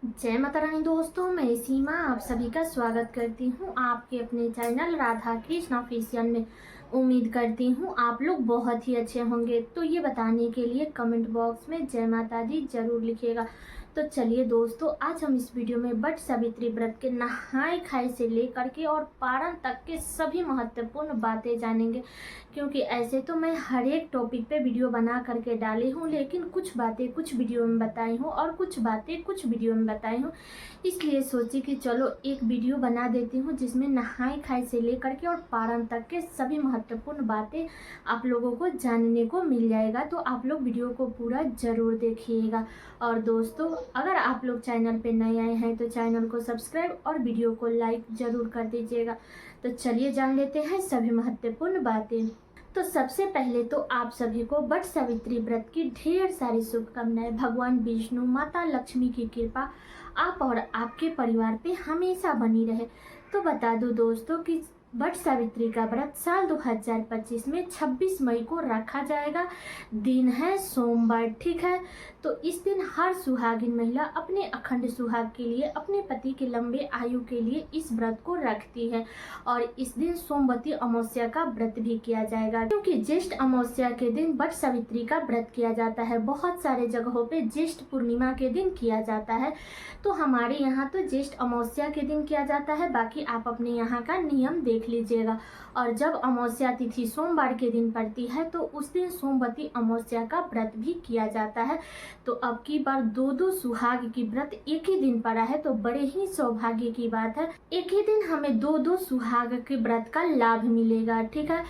जय माता रानी दोस्तों, मैं सीमा आप सभी का स्वागत करती हूँ आपके अपने चैनल राधा कृष्ण ऑफिशियल में। उम्मीद करती हूँ आप लोग बहुत ही अच्छे होंगे। तो ये बताने के लिए कमेंट बॉक्स में जय माता दी जरूर लिखिएगा। तो चलिए दोस्तों, आज हम इस वीडियो में वट सावित्री व्रत के नहाए खाए से लेकर के और पारण तक के सभी महत्वपूर्ण बातें जानेंगे। क्योंकि ऐसे तो मैं हर एक टॉपिक पे वीडियो बना करके डाली हूँ, लेकिन कुछ बातें कुछ वीडियो में बताई हूँ और कुछ बातें कुछ वीडियो में बताई हूँ। इसलिए सोची कि चलो एक वीडियो बना देती हूँ जिसमें नहाए खाए से लेकर के और पारण तक के सभी महत्वपूर्ण बातें आप लोगों को जानने को मिल जाएगा। तो आप लोग वीडियो को पूरा ज़रूर देखिएगा। और दोस्तों, अगर आप लोग चैनल पे नए आए हैं तो चैनल को सब्सक्राइब और वीडियो को लाइक ज़रूर कर दीजिएगा। तो चलिए जान लेते हैं सभी महत्वपूर्ण बातें। तो सबसे पहले तो आप सभी को वट सावित्री व्रत की ढेर सारी शुभकामनाएं। भगवान विष्णु, माता लक्ष्मी की कृपा आप और आपके परिवार पे हमेशा बनी रहे। तो बता दूं दोस्तों कि वट सावित्री का व्रत साल 2025 में 26 मई को रखा जाएगा। दिन है सोमवार, ठीक है। तो इस दिन हर सुहागिन महिला अपने अखंड सुहाग के लिए, अपने पति के लंबे आयु के लिए इस व्रत को रखती है। और इस दिन सोमवती अमावस्या का व्रत भी किया जाएगा, क्योंकि ज्येष्ठ अमावस्या के दिन वट सावित्री का व्रत किया जाता है। बहुत सारे जगहों पे ज्येष्ठ पूर्णिमा के दिन किया जाता है, तो हमारे यहाँ तो ज्येष्ठ अमावस्या के दिन किया जाता है। बाकी आप अपने यहाँ का नियम देख लीजिएगा। और जब अमावस्या तिथि सोमवार के दिन पड़ती है तो उस दिन सोमवती अमावस्या का व्रत भी किया जाता है। तो अब की बार दो सुहाग की व्रत एक ही दिन पड़ा है, तो बड़े ही सौभाग्य की बात है। एक ही दिन हमें दो सुहाग के व्रत का लाभ मिलेगा, ठीक है।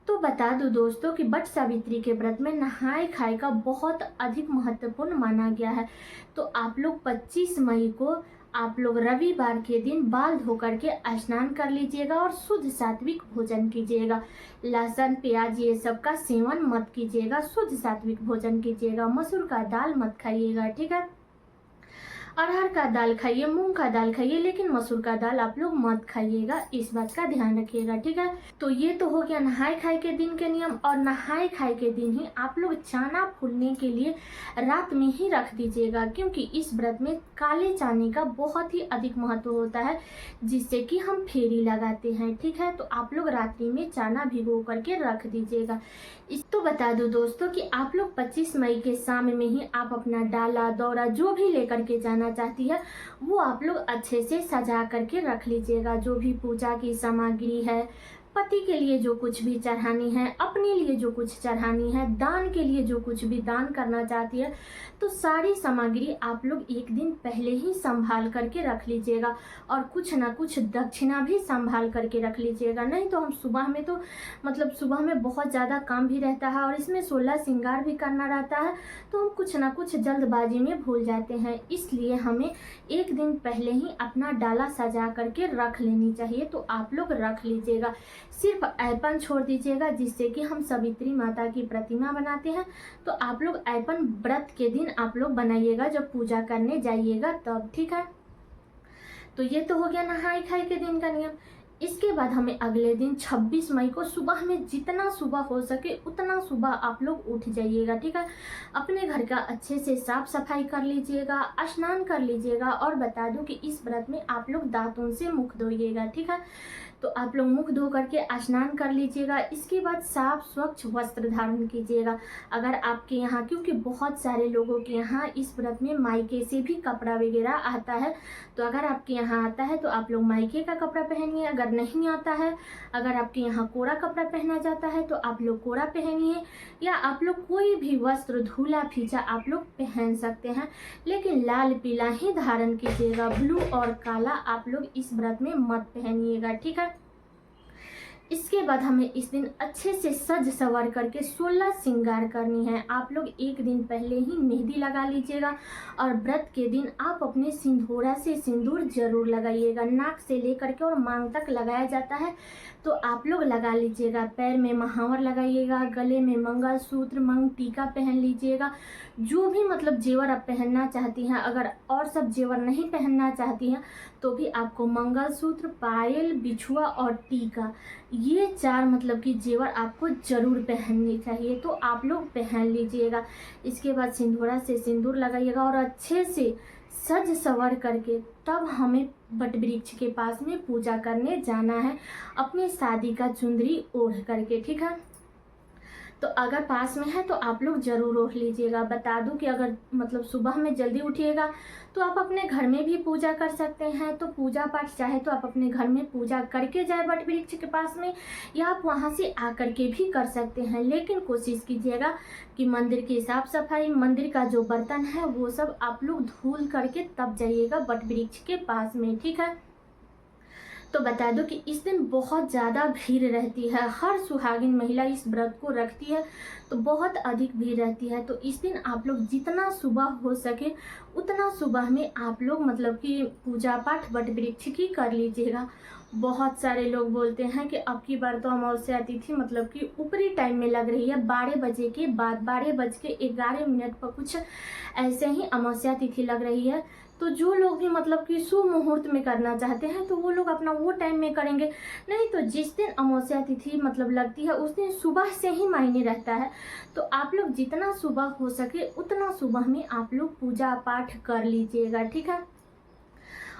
तो बता दूं दोस्तों कि वट सावित्री के व्रत में नहाए खाए का बहुत अधिक महत्वपूर्ण माना गया है। तो आप लोग 25 मई को आप लोग रविवार के दिन बाल धो करके स्नान कर लीजिएगा और शुद्ध सात्विक भोजन कीजिएगा। लहसुन प्याज ये सब का सेवन मत कीजिएगा, शुद्ध सात्विक भोजन कीजिएगा। मसूर का दाल मत खाइएगा, ठीक है। अरहर का दाल खाइए, मूंग का दाल खाइए, लेकिन मसूर का दाल आप लोग मत खाइएगा। इस बात का ध्यान रखिएगा, ठीक है। तो ये तो हो गया नहाए खाए के दिन के नियम। और नहाए खाए के दिन ही आप लोग चाना फूलने के लिए रात में ही रख दीजिएगा, क्योंकि इस व्रत में काले चाने का बहुत ही अधिक महत्व होता है, जिससे कि हम फेरी लगाते हैं, ठीक है। तो आप लोग रात्रि में चाना भिगो करके रख दीजिएगा। इस तो बता दूं दोस्तों कि आप लोग 25 मई के शाम में ही आप अपना डाला दौरा जो भी लेकर के जाना चाहती है वो आप लोग अच्छे से सजा करके रख लीजिएगा। जो भी पूजा की सामग्री है, पति के लिए जो कुछ भी चढ़ानी है, अपने लिए जो कुछ चढ़ानी है, दान के लिए जो कुछ भी दान करना चाहती है, तो सारी सामग्री आप लोग एक दिन पहले ही संभाल करके रख लीजिएगा। और कुछ ना कुछ दक्षिणा भी संभाल करके रख लीजिएगा। नहीं तो हम सुबह में तो सुबह में बहुत ज़्यादा काम भी रहता है और इसमें 16 श्रृंगार भी करना रहता है, तो हम कुछ ना कुछ जल्दबाजी में भूल जाते हैं। इसलिए हमें एक दिन पहले ही अपना डाला सजा करके रख लेनी चाहिए। तो आप लोग रख लीजिएगा। सिर्फ ऐपन छोड़ दीजिएगा, जिससे कि हम सावित्री माता की प्रतिमा बनाते हैं, तो आप लोग ऐपन व्रत के दिन आप लोग बनाइएगा जब पूजा करने जाइएगा तब, ठीक है। तो ये तो हो गया नहाए खाए के दिन का नियम। इसके बाद हमें अगले दिन 26 मई को सुबह में जितना सुबह हो सके उतना सुबह आप लोग उठ जाइएगा, ठीक है। अपने घर का अच्छे से साफ सफाई कर लीजिएगा, स्नान कर लीजिएगा। और बता दूं कि इस व्रत में आप लोग दांतों से मुख धोइएगा, ठीक है। तो आप लोग मुख धो करके स्नान कर लीजिएगा। इसके बाद साफ स्वच्छ वस्त्र धारण कीजिएगा। अगर आपके यहाँ, क्योंकि बहुत सारे लोगों के यहाँ इस व्रत में मायके से भी कपड़ा वगैरह आता है, तो अगर आपके यहाँ आता है तो आप लोग मायके का कपड़ा पहनिए। अगर नहीं आता है, अगर आपके यहाँ कोरा कपड़ा पहना जाता है तो आप लोग कोरा पहनिए, या आप लोग कोई भी वस्त्र धुला फीचा आप लोग पहन सकते हैं, लेकिन लाल पीला ही धारण कीजिएगा। ब्लू और काला आप लोग इस व्रत में मत पहनिएगा, ठीक है। इसके बाद हमें इस दिन अच्छे से सज सवर करके 16 श्रृंगार करनी है। आप लोग एक दिन पहले ही मेहंदी लगा लीजिएगा। और व्रत के दिन आप अपने सिंदूरा से सिंदूर जरूर लगाइएगा। नाक से लेकर के और मांग तक लगाया जाता है, तो आप लोग लगा लीजिएगा। पैर में महावर लगाइएगा, गले में मंगलसूत्र, मंग टीका पहन लीजिएगा। जो भी जेवर आप पहनना चाहती हैं, अगर और सब जेवर नहीं पहनना चाहती हैं तो भी आपको मंगलसूत्र, पायल, बिछुआ और टीका, ये 4 कि जेवर आपको जरूर पहननी चाहिए, तो आप लोग पहन लीजिएगा। इसके बाद सिंदूरा से सिंदूर लगाइएगा और अच्छे से सज सवर करके तब हमें बट वृक्ष के पास में पूजा करने जाना है, अपने शादी का चुंदरी ओढ़ करके। ठीक है, तो अगर पास में है तो आप लोग ज़रूर ओढ़ लीजिएगा। बता दूं कि अगर मतलब सुबह में जल्दी उठिएगा तो आप अपने घर में भी पूजा कर सकते हैं। तो पूजा पाठ चाहे तो आप अपने घर में पूजा करके जाए बट वृक्ष के पास में, या आप वहां से आकर के भी कर सकते हैं। लेकिन कोशिश कीजिएगा कि मंदिर की साफ सफाई, मंदिर का जो बर्तन है वो सब आप लोग धुल करके तब जाइएगा बट वृक्ष के पास में। ठीक है, तो बता दो कि इस दिन बहुत ज़्यादा भीड़ रहती है। हर सुहागिन महिला इस व्रत को रखती है तो बहुत अधिक भीड़ रहती है। तो इस दिन आप लोग जितना सुबह हो सके उतना सुबह में आप लोग मतलब कि पूजा पाठ वट वृक्ष की कर लीजिएगा। बहुत सारे लोग बोलते हैं कि अब की बार तो अमावस्या तिथि मतलब कि ऊपरी टाइम में लग रही है, 12 बजे के बाद, 12:11 पर कुछ ऐसे ही अमावस्या तिथि लग रही है। तो जो लोग भी मतलब कि शुभ मुहूर्त में करना चाहते हैं तो वो लोग अपना वो टाइम में करेंगे। नहीं तो जिस दिन अमावस्या तिथि मतलब लगती है उस दिन सुबह से ही मायने रहता है। तो आप लोग जितना सुबह हो सके उतना सुबह में आप लोग पूजा पाठ कर लीजिएगा। ठीक है,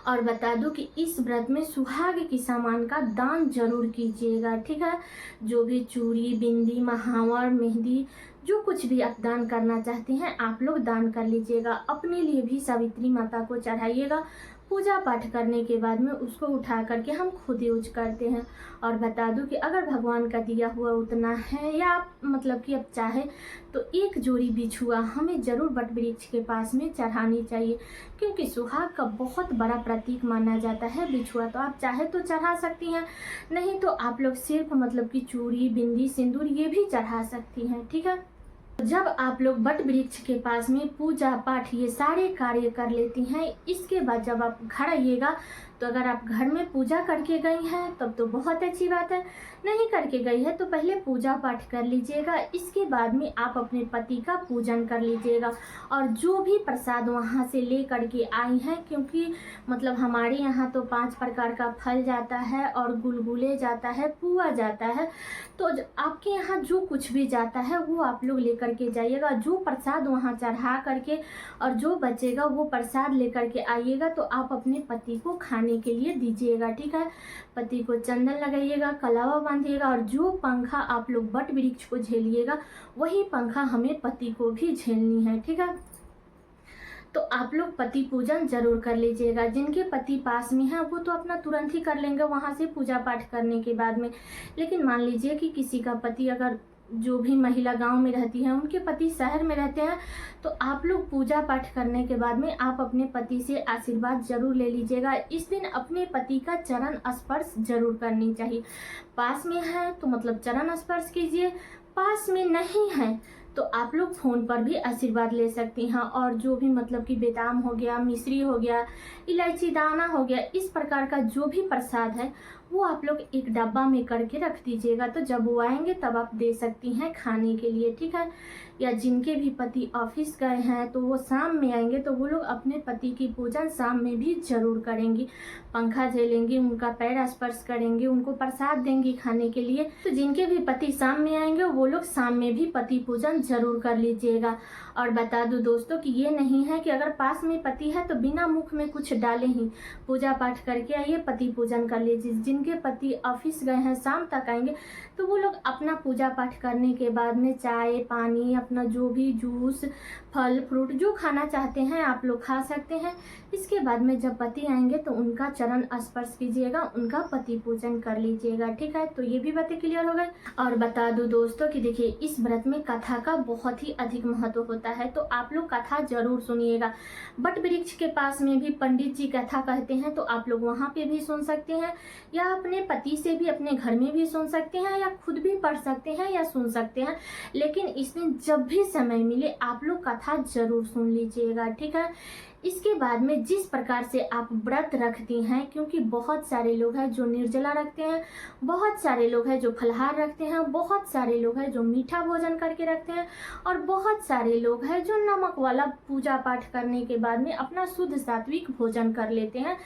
और बता दूं कि इस व्रत में सुहाग की सामान का दान जरूर कीजिएगा। ठीक है, जो भी चूड़ी, बिंदी, महावर, मेहंदी, जो कुछ भी आप दान करना चाहते हैं आप लोग दान कर लीजिएगा। अपने लिए भी सावित्री माता को चढ़ाइएगा। पूजा पाठ करने के बाद में उसको उठा करके हम खुद यूज करते हैं। और बता दूं कि अगर भगवान का दिया हुआ उतना है या आप मतलब कि अब चाहे तो एक जोड़ी बिछुआ हमें जरूर बट वृक्ष के पास में चढ़ानी चाहिए, क्योंकि सुहाग का बहुत बड़ा प्रतीक माना जाता है बिछुआ। तो आप चाहे तो चढ़ा सकती हैं, नहीं तो आप लोग सिर्फ मतलब कि चूड़ी, बिंदी, सिंदूर ये भी चढ़ा सकती हैं। ठीक है, जब आप लोग बट वृक्ष के पास में पूजा पाठ ये सारे कार्य कर लेती हैं, इसके बाद जब आप घर आइएगा तो अगर आप घर में पूजा करके गई हैं तब तो बहुत अच्छी बात है, नहीं करके गई है तो पहले पूजा पाठ कर लीजिएगा। इसके बाद में आप अपने पति का पूजन कर लीजिएगा। और जो भी प्रसाद वहाँ से ले करके आई हैं, क्योंकि मतलब हमारे यहाँ तो 5 प्रकार का फल जाता है और गुलगुले जाता है, पुआ जाता है। तो आपके यहाँ जो कुछ भी जाता है वो आप लोग लेकर के जाइएगा। जो प्रसाद वहाँ चढ़ा करके और जो बचेगा वो प्रसाद लेकर के आइएगा तो आप अपने पति को खाने के लिए दीजिएगा। ठीक है, पति को चंदन लगाइएगा, कलावा बांधिएगा, और जो पंखा आप लोग बट वृक्ष को झेलिएगा वही पंखा हमें पति को भी झेलनी है। ठीक है, तो आप लोग पति पूजन जरूर कर लीजिएगा। जिनके पति पास में है वो तो अपना तुरंत ही कर लेंगे वहाँ से पूजा पाठ करने के बाद में। लेकिन मान लीजिए कि किसी का पति, अगर जो भी महिला गांव में रहती है उनके पति शहर में रहते हैं, तो आप लोग पूजा पाठ करने के बाद में आप अपने पति से आशीर्वाद जरूर ले लीजिएगा। इस दिन अपने पति का चरण स्पर्श जरूर करनी चाहिए। पास में है तो मतलब चरण स्पर्श कीजिए, पास में नहीं है तो आप लोग फ़ोन पर भी आशीर्वाद ले सकती हैं। और जो भी मतलब कि बेदाम हो गया, मिश्री हो गया, इलायची दाना हो गया, इस प्रकार का जो भी प्रसाद है वो आप लोग एक डब्बा में करके रख दीजिएगा। तो जब वो आएंगे तब आप दे सकती हैं खाने के लिए। ठीक है, या जिनके भी पति ऑफिस गए हैं तो वो शाम में आएंगे तो वो लोग अपने पति की पूजन शाम में भी जरूर करेंगी। पंखा झेलेंगी, उनका पैर स्पर्श करेंगे, उनको प्रसाद देंगी खाने के लिए। तो जिनके भी पति शाम में आएंगे वो लोग शाम में भी पति पूजन जरूर कर लीजिएगा। और बता दूं दोस्तों कि ये नहीं है कि अगर पास में पति है तो बिना मुख में कुछ डाले ही पूजा पाठ करके आइए, पति पूजन कर लीजिए। जिनके पति ऑफिस गए हैं शाम तक आएंगे तो वो लोग अपना पूजा पाठ करने के बाद में चाय पानी, अपना जो भी जूस, फल फ्रूट जो खाना चाहते हैं आप लोग खा सकते हैं। इसके बाद में जब पति आएंगे तो उनका चरण स्पर्श कीजिएगा, उनका पति पूजन कर लीजिएगा। ठीक है, तो ये भी बातें क्लियर हो गई। और बता दूं दोस्तों कि देखिए इस व्रत में कथा का बहुत ही अधिक महत्व होता है, तो आप लोग कथा जरूर सुनिएगा। बट वृक्ष के पास में भी पंडित जी कथा कहते हैं तो आप लोग वहाँ पे भी सुन सकते हैं, या अपने पति से भी अपने घर में भी सुन सकते हैं, या खुद भी पढ़ सकते हैं या सुन सकते हैं। लेकिन इसमें जब भी समय मिले आप लोग कथा जरूर सुन लीजिएगा। ठीक है, इसके बाद में जिस प्रकार से आप व्रत रखती हैं, क्योंकि बहुत सारे लोग हैं जो निर्जला रखते हैं, बहुत सारे लोग हैं जो फलाहार रखते हैं, बहुत सारे लोग हैं जो मीठा भोजन करके रखते हैं, और बहुत सारे लोग हैं जो नमक वाला पूजा पाठ करने के बाद में अपना शुद्ध सात्विक भोजन कर लेते हैं।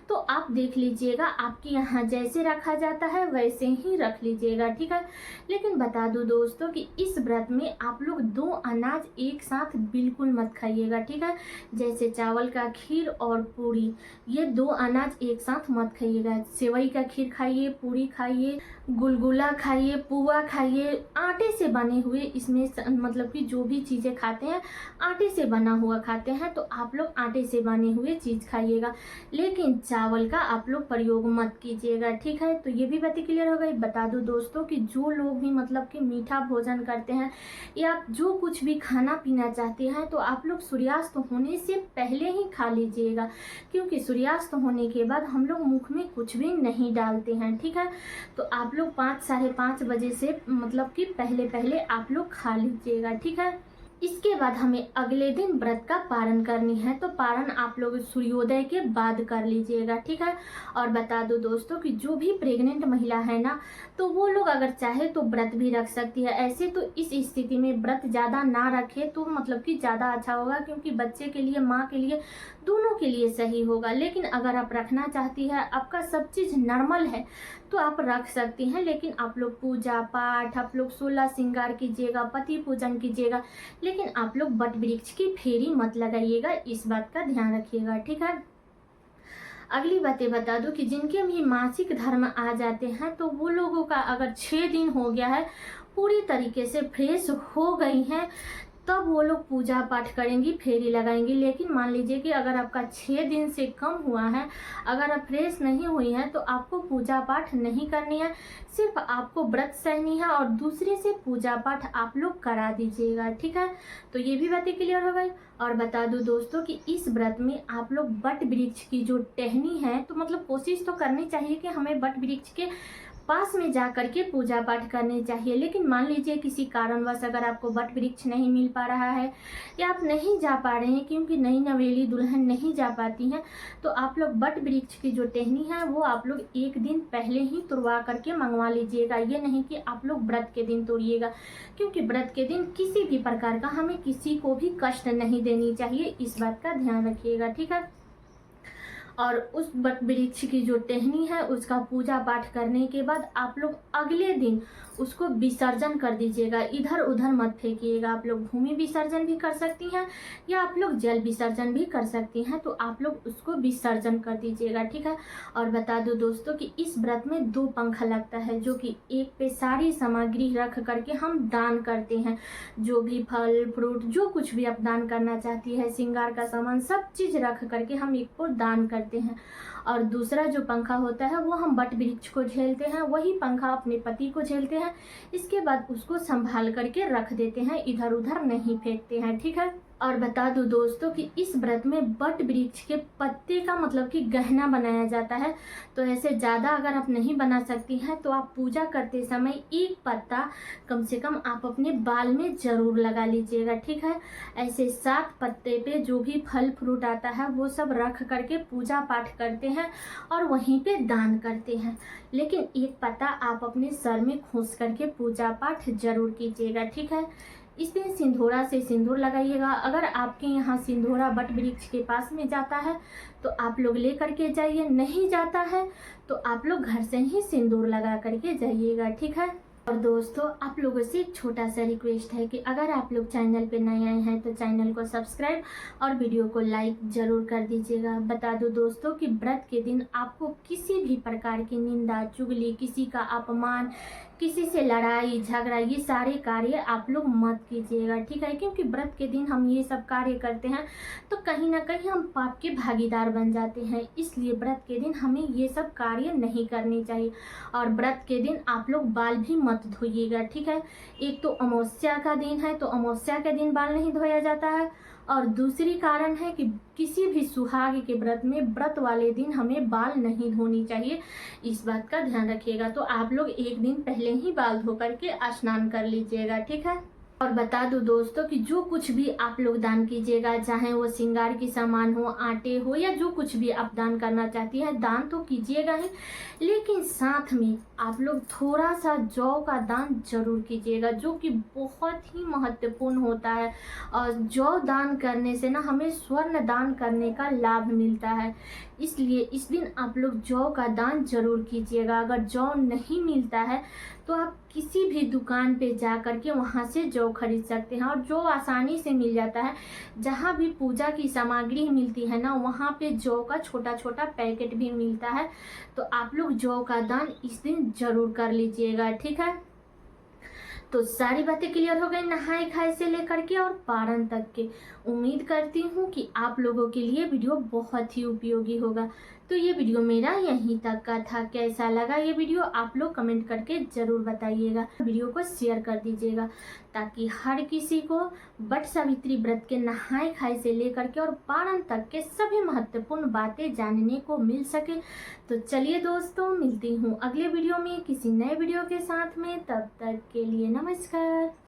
तो आप देख लीजिएगा आपके यहाँ जैसे रखा जाता है वैसे ही रख लीजिएगा। ठीक है, लेकिन बता दूं दोस्तों कि इस व्रत में आप लोग 2 अनाज एक साथ बिल्कुल मत खाइएगा। ठीक है, जैसे चावल का खीर और पूरी, ये 2 अनाज एक साथ मत खाइएगा। सेवई का खीर खाइए, पूरी खाइए, गुलगुला खाइए, पुआ खाइए, आटे से बने हुए इसमें मतलब कि जो भी चीज़ें खाते हैं आटे से बना हुआ खाते हैं, तो आप लोग आटे से बने हुए चीज़ खाइएगा, लेकिन चावल का आप लोग प्रयोग मत कीजिएगा, ठीक है। तो ये भी बातें क्लियर हो गई। बता दूं दोस्तों कि जो लोग भी मतलब कि मीठा भोजन करते हैं या जो कुछ भी खाना पीना चाहते हैं, तो आप लोग सूर्यास्त होने से पहले ही खा लीजिएगा, क्योंकि सूर्यास्त होने के बाद हम लोग मुख में कुछ भी नहीं डालते हैं, ठीक है। तो आप लोग 5 साढ़े 5 बजे से मतलब कि पहले पहले आप लोग खा लीजिएगा, ठीक है। इसके बाद हमें अगले दिन व्रत का पारण करनी है, तो पारण आप लोग सूर्योदय के बाद कर लीजिएगा, ठीक है। और बता दो दोस्तों कि जो भी प्रेग्नेंट महिला है ना, तो वो लोग अगर चाहे तो व्रत भी रख सकती है। ऐसे तो इस स्थिति में व्रत ज़्यादा ना रखे तो मतलब कि ज़्यादा अच्छा होगा, क्योंकि बच्चे के लिए, माँ के लिए, दोनों के लिए सही होगा। लेकिन अगर आप रखना चाहती है, आपका सब चीज़ नॉर्मल है, तो आप रख सकती हैं। लेकिन आप लोग पूजा पाठ, आप लोग 16 श्रृंगार कीजिएगा, पति पूजन कीजिएगा, लेकिन आप लोग वट वृक्ष की फेरी मत लगाइएगा, इस बात का ध्यान रखिएगा, ठीक है। अगली बातें बता दूं कि जिनके भी मासिक धर्म आ जाते हैं, तो वो लोगों का अगर 6 दिन हो गया है, पूरी तरीके से फ्रेश हो गई हैं, तब वो लोग पूजा पाठ करेंगी, फेरी लगाएंगी। लेकिन मान लीजिए कि अगर आपका 6 दिन से कम हुआ है, अगर आप फ्रेश नहीं हुई हैं, तो आपको पूजा पाठ नहीं करनी है, सिर्फ आपको व्रत सहनी है और दूसरे से पूजा पाठ आप लोग करा दीजिएगा, ठीक है। तो ये भी बातें क्लियर हो गई। और बता दूं दोस्तों कि इस व्रत में आप लोग वट वृक्ष की जो टहनी है, तो मतलब कोशिश तो करनी चाहिए कि हमें वट वृक्ष के पास में जा करके पूजा पाठ करनी चाहिए। लेकिन मान लीजिए किसी कारणवश अगर आपको वट वृक्ष नहीं मिल पा रहा है या आप नहीं जा पा रहे हैं, क्योंकि नई नवेली दुल्हन नहीं जा पाती हैं, तो आप लोग वट वृक्ष की जो टहनी है वो आप लोग 1 दिन पहले ही तुड़वा करके मंगवा लीजिएगा। ये नहीं कि आप लोग व्रत के दिन तोड़िएगा, क्योंकि व्रत के दिन किसी भी प्रकार का हमें किसी को भी कष्ट नहीं देनी चाहिए, इस बात का ध्यान रखिएगा, ठीक है। और उस वट वृक्ष की जो टहनी है उसका पूजा पाठ करने के बाद आप लोग अगले दिन उसको विसर्जन कर दीजिएगा, इधर उधर मत फेंकिएगा। आप लोग भूमि विसर्जन भी कर सकती हैं या आप लोग जल विसर्जन भी कर सकती हैं, तो आप लोग उसको विसर्जन कर दीजिएगा, ठीक है। और बता दो दोस्तों कि इस व्रत में 2 पंखा लगता है, जो कि एक पे सारी सामग्री रख करके हम दान करते हैं। जो भी फल फ्रूट जो कुछ भी आप दान करना चाहती है, श्रृंगार का सामान, सब चीज़ रख करके हम एक को दान करते हैं। और दूसरा जो पंखा होता है वो हम वट वृक्ष को झेलते हैं, वही पंखा अपने पति को झेलते हैं। इसके बाद उसको संभाल करके रख देते हैं, इधर उधर नहीं फेंकते हैं, ठीक है। और बता दूं दोस्तों कि इस व्रत में वट वृक्ष के पत्ते का मतलब कि गहना बनाया जाता है। तो ऐसे ज़्यादा अगर आप नहीं बना सकती हैं, तो आप पूजा करते समय 1 पत्ता कम से कम आप अपने बाल में ज़रूर लगा लीजिएगा, ठीक है। ऐसे 7 पत्ते पे जो भी फल फ्रूट आता है वो सब रख करके पूजा पाठ करते हैं और वहीं पे दान करते हैं। लेकिन 1 पत्ता आप अपने सर में खोस करके पूजा पाठ जरूर कीजिएगा, ठीक है। इस दिन सिंदूरा से सिंदूर लगाइएगा। अगर आपके यहाँ सिंदूरा वट वृक्ष के पास में जाता है तो आप लोग ले करके जाइए, नहीं जाता है तो आप लोग घर से ही सिंदूर लगा करके जाइएगा, ठीक है। और दोस्तों आप लोगों से एक छोटा सा रिक्वेस्ट है कि अगर आप लोग चैनल पे नए आए हैं तो चैनल को सब्सक्राइब और वीडियो को लाइक ज़रूर कर दीजिएगा। बता दो दोस्तों कि व्रत के दिन आपको किसी भी प्रकार की निंदा चुगली, किसी का अपमान, किसी से लड़ाई झगड़ा, ये सारे कार्य आप लोग मत कीजिएगा, ठीक है। क्योंकि व्रत के दिन हम ये सब कार्य करते हैं तो कहीं ना कहीं हम पाप के भागीदार बन जाते हैं, इसलिए व्रत के दिन हमें ये सब कार्य नहीं करने चाहिए। और व्रत के दिन आप लोग बाल भी मत धोइएगा, ठीक है। एक तो अमावस्या का दिन है, तो अमावस्या के दिन बाल नहीं धोया जाता है, और दूसरी कारण है कि किसी भी सुहाग के व्रत में व्रत वाले दिन हमें बाल नहीं धोनी चाहिए, इस बात का ध्यान रखिएगा। तो आप लोग 1 दिन पहले ही बाल धो करके स्नान कर लीजिएगा, ठीक है। और बता दूं दोस्तों कि जो कुछ भी आप लोग दान कीजिएगा, चाहे वो श्रृंगार की सामान हो, आटे हो, या जो कुछ भी आप दान करना चाहती हैं, दान तो कीजिएगा ही, लेकिन साथ में आप लोग थोड़ा सा जौ का दान जरूर कीजिएगा, जो कि बहुत ही महत्वपूर्ण होता है। और जौ दान करने से ना हमें स्वर्ण दान करने का लाभ मिलता है, इसलिए इस दिन आप लोग जौ का दान जरूर कीजिएगा। अगर जौ नहीं मिलता है तो आप किसी भी दुकान पे जा कर के वहाँ से जौ खरीद सकते हैं, और जौ आसानी से मिल जाता है। जहाँ भी पूजा की सामग्री मिलती है ना, वहाँ पे जौ का छोटा छोटा पैकेट भी मिलता है। तो आप लोग जौ का दान इस दिन ज़रूर कर लीजिएगा, ठीक है। तो सारी बातें क्लियर हो गई नहाए खाए से लेकर के और पारण तक के। उम्मीद करती हूँ कि आप लोगों के लिए वीडियो बहुत ही उपयोगी होगा। तो ये वीडियो मेरा यहीं तक का था। कैसा लगा ये वीडियो आप लोग कमेंट करके ज़रूर बताइएगा। वीडियो को शेयर कर दीजिएगा ताकि हर किसी को वट सावित्री व्रत के नहाए खाए से लेकर के और पारण तक के सभी महत्वपूर्ण बातें जानने को मिल सके। तो चलिए दोस्तों, मिलती हूँ अगले वीडियो में किसी नए वीडियो के साथ में। तब तक के लिए नमस्कार।